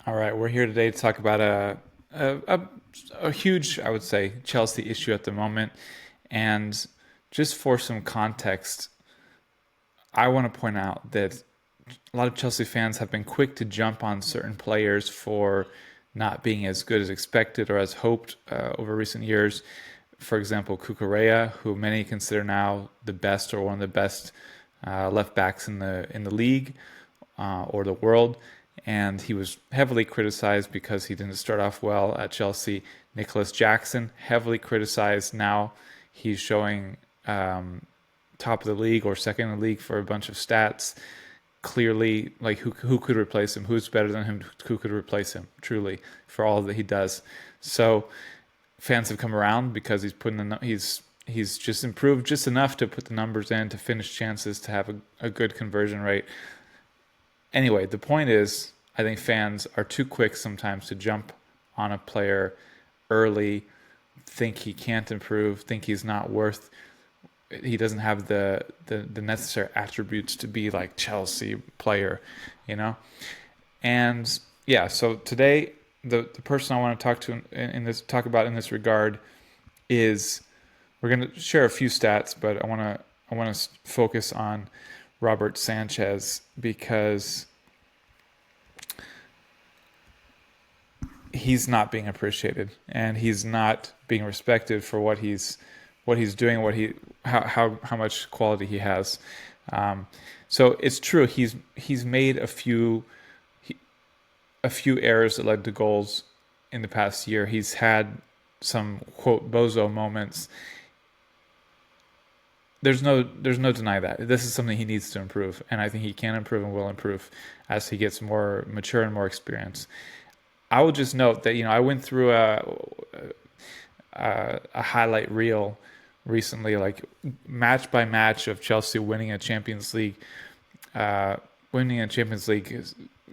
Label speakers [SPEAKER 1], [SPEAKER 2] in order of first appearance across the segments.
[SPEAKER 1] All right, we're here today to talk about a, a, a huge, I would say, Chelsea issue at the moment. And just for some context, I want to point out that a lot of Chelsea fans have been quick to jump on certain players for not being as good as expected or as hoped over recent years. For example, Cucurella, who many consider now the best or one of the best left backs in the league or the world, and he was heavily criticized because he didn't start off well at Chelsea. Nicholas Jackson, heavily criticized. Now he's showing top of the league or second in the league for a bunch of stats. Clearly, like who could replace him? Who's better than him? Who could replace him? Truly, for all that he does. So fans have come around because he's just improved just enough to put the numbers in, to finish chances, to have a good conversion rate. Anyway, the point is, I think fans are too quick sometimes to jump on a player early, think he can't improve, think he's not worth. He doesn't have the necessary attributes to be like Chelsea player, you know. And yeah, so today the person I want to talk to talk about in this regard is, we're going to share a few stats, but I want to focus on Robert Sanchez because he's not being appreciated and he's not being respected for what he's doing, how much quality he has. So it's true, he's made a few errors that led to goals in the past year. He's had some quote bozo moments. There's no deny that this is something he needs to improve, and I think he can improve and will improve as he gets more mature and more experience. I will just note that I went through a highlight reel recently, like match by match of Chelsea winning a Champions League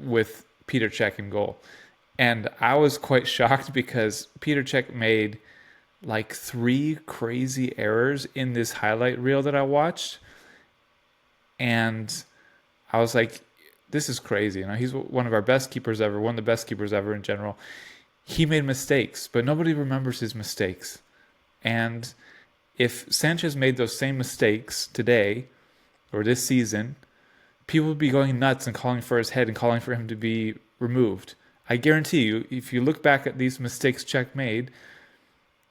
[SPEAKER 1] with Peter Cech in goal, and I was quite shocked because Peter Cech made like three crazy errors in this highlight reel that I watched, and I was like, this is crazy. He's one of our best keepers ever, one of the best keepers ever in general. He made mistakes, but nobody remembers his mistakes. And if Sanchez made those same mistakes today or this season, people would be going nuts and calling for his head and calling for him to be removed. I guarantee you, if you look back at these mistakes Cech made,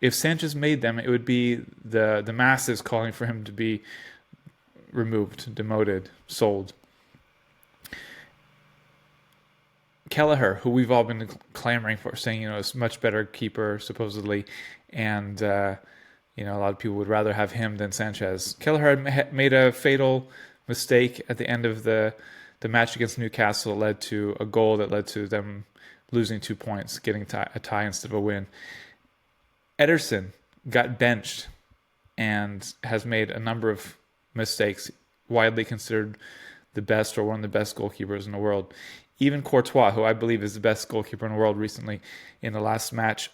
[SPEAKER 1] if Sanchez made them, it would be the masses calling for him to be removed, demoted, sold. Kelleher, who we've all been clamoring for, saying is a much better keeper supposedly, and a lot of people would rather have him than Sanchez. Kelleher made a fatal mistake at the end of the match against Newcastle that led to a goal that led to them losing 2 points, getting a tie instead of a win. Ederson got benched and has made a number of mistakes, widely considered the best or one of the best goalkeepers in the world. Even Courtois, who I believe is the best goalkeeper in the world recently, in the last match,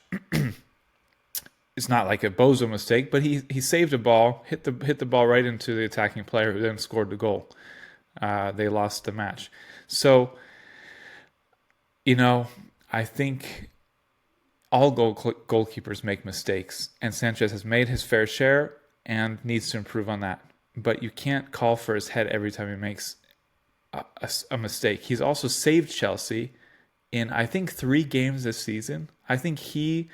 [SPEAKER 1] it's not like a bozo mistake, but he saved a ball, hit the ball right into the attacking player, who then scored the goal. They lost the match. So, I think all goalkeepers make mistakes, and Sanchez has made his fair share and needs to improve on that. But you can't call for his head every time he makes a mistake. He's also saved Chelsea in, I think, 3 games this season. I think he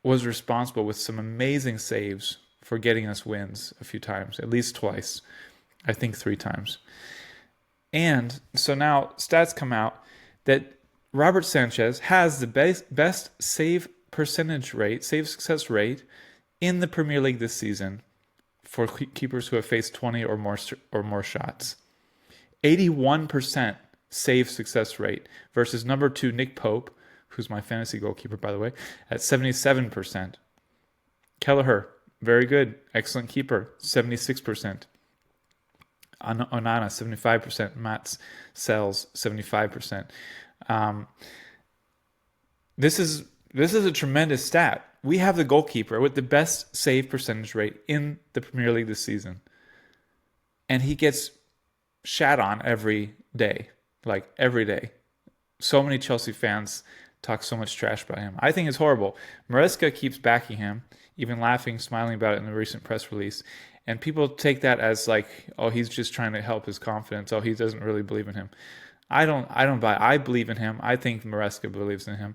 [SPEAKER 1] was responsible with some amazing saves for getting us wins a few times, at least twice. I think 3 times. And so now stats come out that Robert Sanchez has the best save success rate in the Premier League this season for keepers who have faced 20 or more shots. 81% save success rate versus number 2 Nick Pope, who's my fantasy goalkeeper, by the way, at 77%. Kelleher, very good, excellent keeper, 76%. Onana, 75%. Mats Sells, 75%. This is a tremendous stat. We have the goalkeeper with the best save percentage rate in the Premier League this season, and he gets shat on every day, like every day. So many Chelsea fans talk so much trash about him. I think it's horrible. Maresca keeps backing him, even laughing, smiling about it in the recent press release. And people take that as like, oh, he's just trying to help his confidence. Oh, he doesn't really believe in him. I don't buy. I believe in him. I think Maresca believes in him,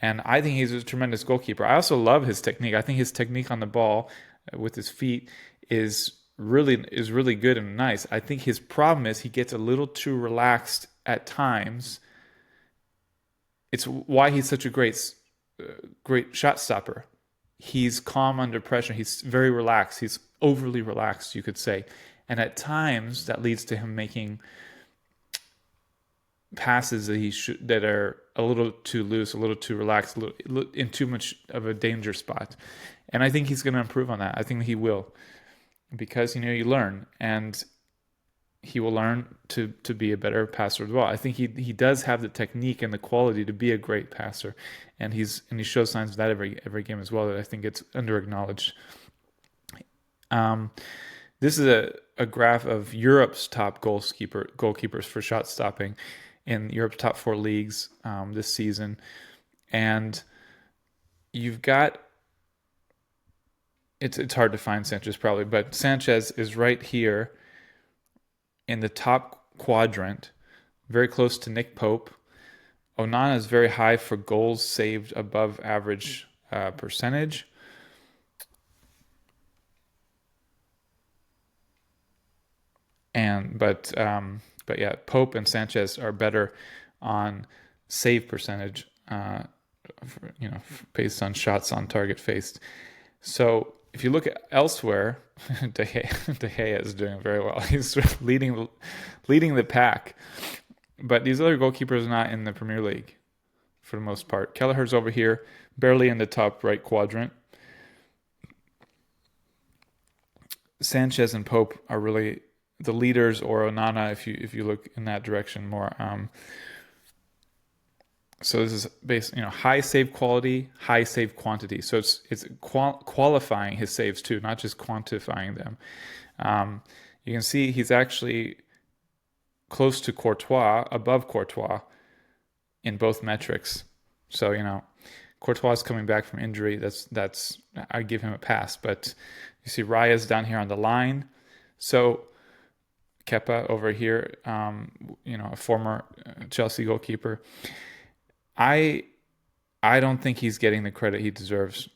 [SPEAKER 1] and I think he's a tremendous goalkeeper. I also love his technique. I think his technique on the ball with his feet is really good and nice. I think his problem is he gets a little too relaxed at times. It's why he's such a great shot stopper. He's calm under pressure. He's very relaxed. He's overly relaxed, you could say. And at times that leads to him making passes that are a little too loose, a little too relaxed, in too much of a danger spot. And I think he's going to improve on that. I think he will, because you learn, and he will learn to be a better passer as well. I think he does have the technique and the quality to be a great passer, and he shows signs of that every game as well. That I think it's under acknowledged. This is a graph of Europe's top goalkeepers for shot stopping in Europe's top 4 leagues this season, and you've got. It's hard to find Sanchez probably, but Sanchez is right here in the top quadrant, very close to Nick Pope. Onana is very high for goals saved above average percentage. But yeah, Pope and Sanchez are better on save percentage, based on shots on target faced. So if you look at elsewhere, De Gea is doing very well. He's leading the pack. But these other goalkeepers are not in the Premier League for the most part. Kelleher's over here, barely in the top right quadrant. Sanchez and Pope are really the leaders, or Onana if you look in that direction more. So this is based, high save quality, high save quantity. So it's qualifying his saves too, not just quantifying them. You can see he's actually close to Courtois, above Courtois in both metrics. So Courtois is coming back from injury. That's I give him a pass. But you see Raya's down here on the line. So Kepa over here, a former Chelsea goalkeeper. I don't think he's getting the credit he deserves.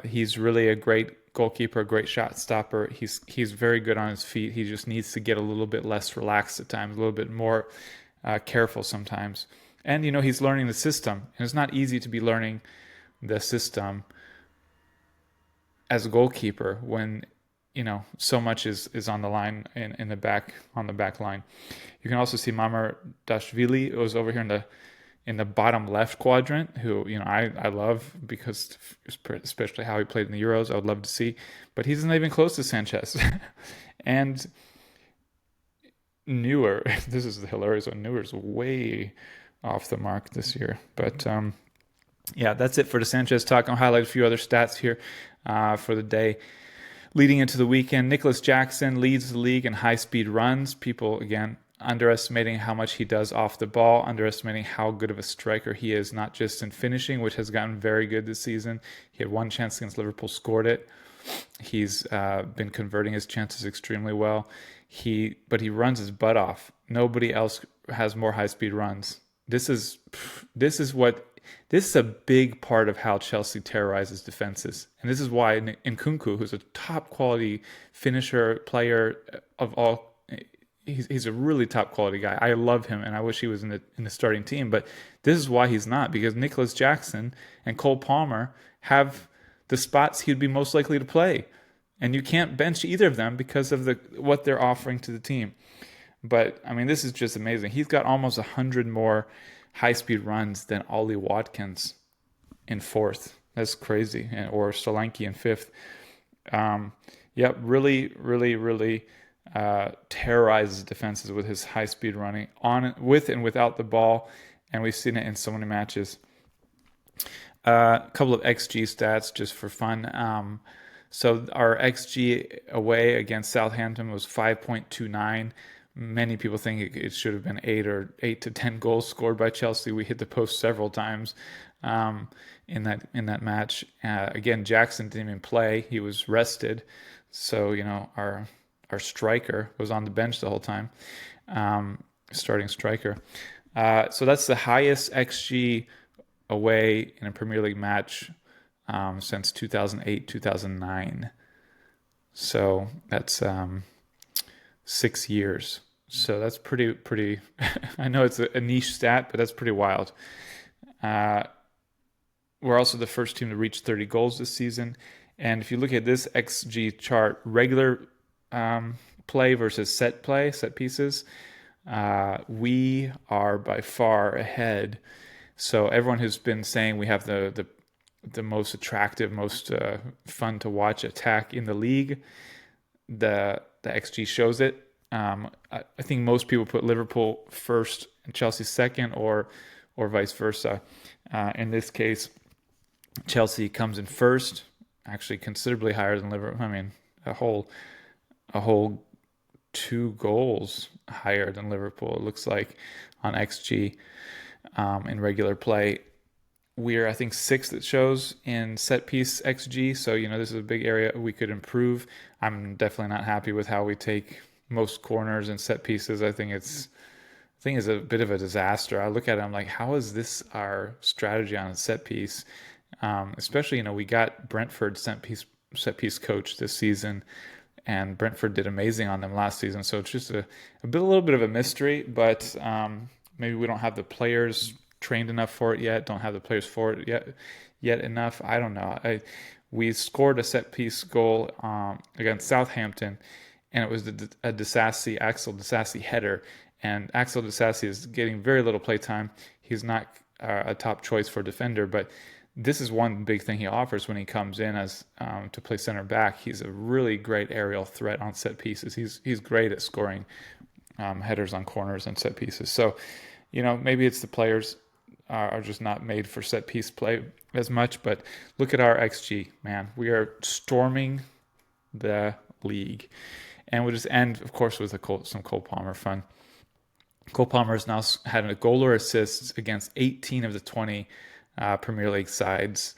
[SPEAKER 1] He's really a great goalkeeper, a great shot stopper. He's very good on his feet. He just needs to get a little bit less relaxed at times, a little bit more careful sometimes. And he's learning the system, and it's not easy to be learning the system as a goalkeeper when so much is on the line in the back, on the back line. You can also see Mamardashvili was over here in the bottom left quadrant, who I love, because especially how he played in the Euros, I would love to see, but he's not even close to Sanchez. And Neuer, this is the hilarious one. Neuer's way off the mark this year, but yeah, that's it for the Sanchez talk. I'll highlight a few other stats here for the day. Leading into the weekend, Nicholas Jackson leads the league in high-speed runs. People, again, underestimating how much he does off the ball, underestimating how good of a striker he is, not just in finishing, which has gotten very good this season. He had one chance against Liverpool, scored it. He's been converting his chances extremely well. But he runs his butt off. Nobody else has more high-speed runs. This is a big part of how Chelsea terrorizes defenses. And this is why Nkunku, who's a top quality finisher, player of all, he's a really top quality guy. I love him, and I wish he was in the starting team. But this is why he's not, because Nicholas Jackson and Cole Palmer have the spots he'd be most likely to play. And you can't bench either of them because of what they're offering to the team. But, this is just amazing. He's got almost 100 more high-speed runs than Ollie Watkins in 4th. That's crazy. Or Solanke in 5th. Really, really, really terrorizes defenses with his high-speed running, with and without the ball. And we've seen it in so many matches. A couple of XG stats just for fun. So our XG away against Southampton was 5.29. Many people think it should have been 8 to 10 goals scored by Chelsea. We hit the post several times um, in that match. Again, Jackson didn't even play; he was rested. So our striker was on the bench the whole time, starting striker. So that's the highest XG away in a Premier League match since 2008, 2009. So that's 6 years. So that's pretty. I know it's a niche stat, but that's pretty wild. Uh, we're also the first team to reach 30 goals this season. And if you look at this XG chart, regular play versus set pieces, we are by far ahead. So everyone who's been saying we have the most attractive, most fun to watch attack in the league, the XG shows it. I think most people put Liverpool first and Chelsea second, or vice versa. In this case, Chelsea comes in first, actually considerably higher than Liverpool. I mean, a whole 2 goals higher than Liverpool. It looks like on XG in regular play. We're, I think, sixth it shows in set piece XG. So, this is a big area we could improve. I'm definitely not happy with how we take most corners and set pieces. I think it's a bit of a disaster. I look at it, I'm like, how is this our strategy on a set piece? Especially, we got Brentford set piece coach this season, and Brentford did amazing on them last season. So it's just a little bit of a mystery, but maybe we don't have the players trained enough for it yet, don't have the players for it yet enough. I don't know. We scored a set piece goal against Southampton, and it was Axel Disasi header, and Axel Disasi is getting very little play time. He's not a top choice for defender, but this is one big thing he offers when he comes in as to play center back. He's a really great aerial threat on set pieces. He's great at scoring headers on corners and set pieces. So, maybe it's the players are just not made for set piece play as much. But look at our XG, man. We are storming the league. And we'll just end, of course, with some Cole Palmer fun. Cole Palmer has now had a goal or assists against 18 of the 20 Premier League sides.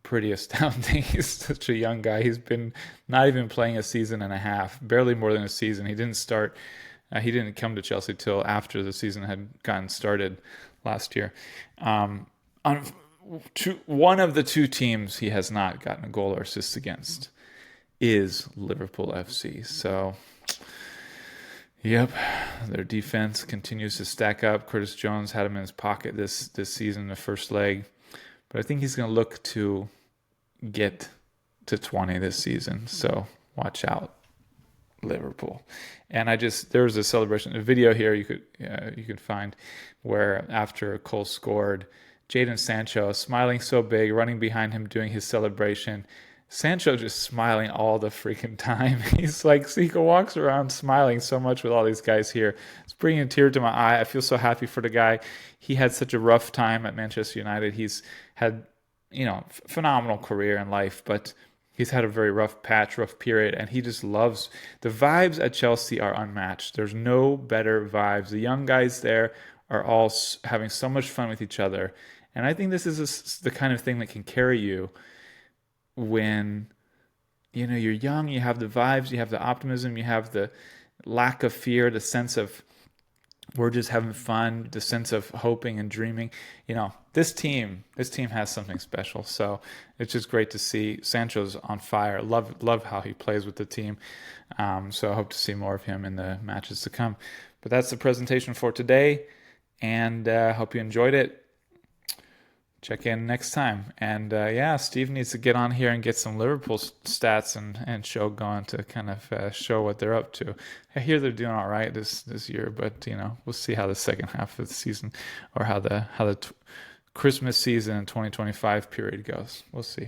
[SPEAKER 1] Pretty astounding. He's such a young guy. He's been not even playing a season and a half, barely more than a season. He didn't start. He didn't come to Chelsea till after the season had gotten started last year. On one of the 2 teams he has not gotten a goal or assist against is Liverpool FC. So, yep, their defense continues to stack up. Curtis Jones had him in his pocket this season, the first leg. But I think he's going to look to get to 20 this season. So watch out, Liverpool. And there was a celebration, a video here you could find where after Cole scored, Jadon Sancho smiling so big, running behind him doing his celebration. Sancho just smiling all the freaking time. He's like, he walks around smiling so much with all these guys here. It's bringing a tear to my eye. I feel so happy for the guy. He had such a rough time at Manchester United. He's had, phenomenal career in life, but he's had a very rough period, and he just loves the vibes at Chelsea are unmatched. There's no better vibes. The young guys there are all having so much fun with each other, and I think this is the kind of thing that can carry you when you're young. You have the vibes, you have the optimism, you have the lack of fear, the sense of we're just having fun, the sense of hoping and dreaming. This team has something special. So it's just great to see. Sancho's on fire. Love how he plays with the team. So I hope to see more of him in the matches to come. But that's the presentation for today, and I hope you enjoyed it. Check in next time. And Steve needs to get on here and get some Liverpool stats and show going to kind of show what they're up to. I hear they're doing all right this year, but we'll see how the second half of the season, or how the Christmas season in 2025 period goes. We'll see.